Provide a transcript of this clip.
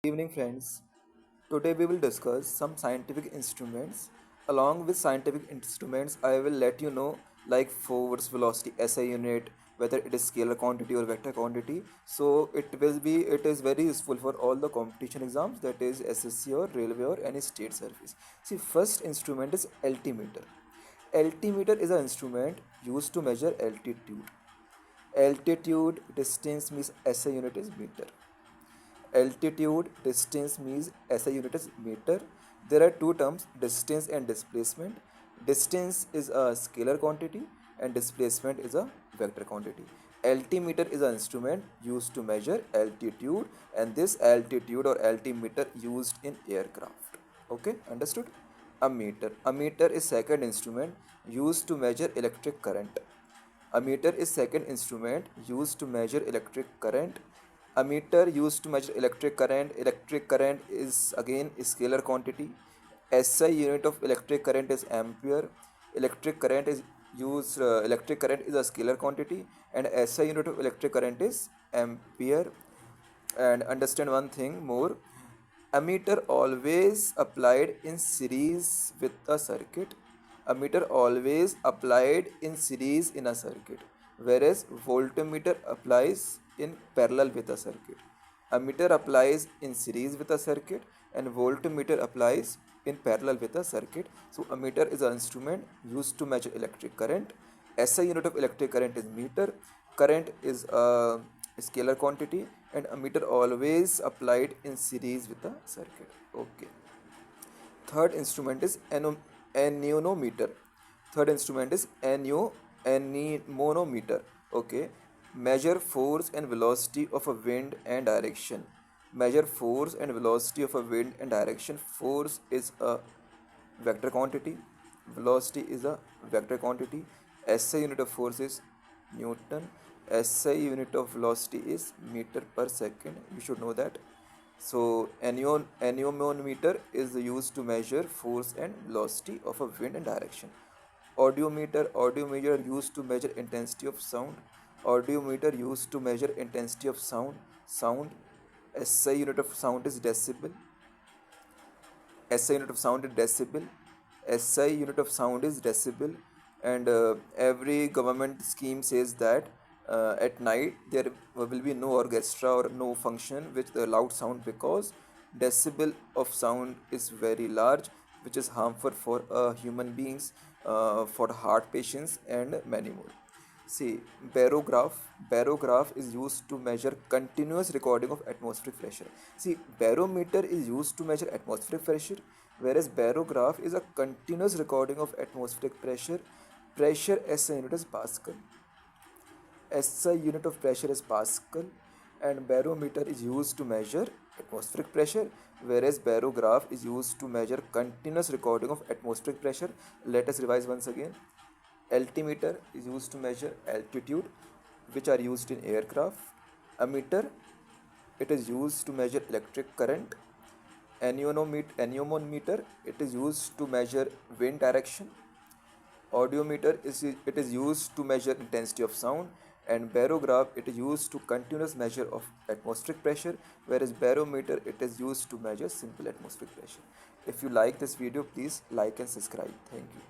Evening, friends. Today we will discuss some scientific instruments. Along with scientific instruments, I will let you know like force, velocity, SI unit, whether it is scalar quantity or vector quantity. So it is very useful for all the competition exams, that is SSC or railway or any state service. See, first instrument is altimeter. Altimeter is an instrument used to measure altitude. Altitude distance means SI unit is meter. Altitude, distance means SI unit is meter. There are two terms, distance and displacement. Distance is a scalar quantity and displacement is a vector quantity. Altimeter is an instrument used to measure altitude, and this altitude or altimeter used in aircraft. Okay, understood? A meter. A meter is second instrument used to measure electric current. A meter is second instrument used to measure electric current. A meter used to measure electric current. Electric current is again a scalar quantity. SI unit of electric current is ampere. Electric current is a scalar quantity, and SI unit of electric current is ampere. And understand one thing more, ammeter always applied in series with a circuit. Ammeter always applied in series in a circuit, whereas voltmeter applies in parallel with a circuit. Ammeter applies in series with a circuit and voltmeter applies in parallel with a circuit. So ammeter is an instrument used to measure electric current. SI unit of electric current is meter. Current is a scalar quantity, and ammeter always applied in series with a circuit. Okay. Third instrument is anemometer. Third instrument is anemometer. Okay. Measure force and velocity of a wind and direction. Measure force and velocity of a wind and direction. Force is a vector quantity. Velocity is a vector quantity. SI unit of force is Newton. SI unit of velocity is meter per second. You should know that. So anemometer is used to measure force and velocity of a wind and direction. Audiometer used to measure intensity of sound. Audiometer used to measure intensity of sound. Sound. SI unit of sound is decibel. SI unit of sound is decibel. SI unit of sound is decibel, and every government scheme says that at night there will be no orchestra or no function with the loud sound, because decibel of sound is very large, which is harmful for human beings, for heart patients and many more. See, barograph. Barograph is used to measure continuous recording of atmospheric pressure. See, barometer is used to measure atmospheric pressure, whereas barograph is a continuous recording of atmospheric pressure. Pressure SI unit is Pascal. SI unit of pressure is Pascal, and barometer is used to measure atmospheric pressure, whereas barograph is used to measure continuous recording of atmospheric pressure. Let us revise once again. Altimeter is used to measure altitude, which are used in aircraft. Ammeter, it is used to measure electric current. Anemometer, it is used to measure wind direction. Audiometer it is used to measure intensity of sound, and barograph it is used to continuous measure of atmospheric pressure, whereas barometer it is used to measure simple atmospheric pressure. If you like this video, please like and subscribe. Thank you.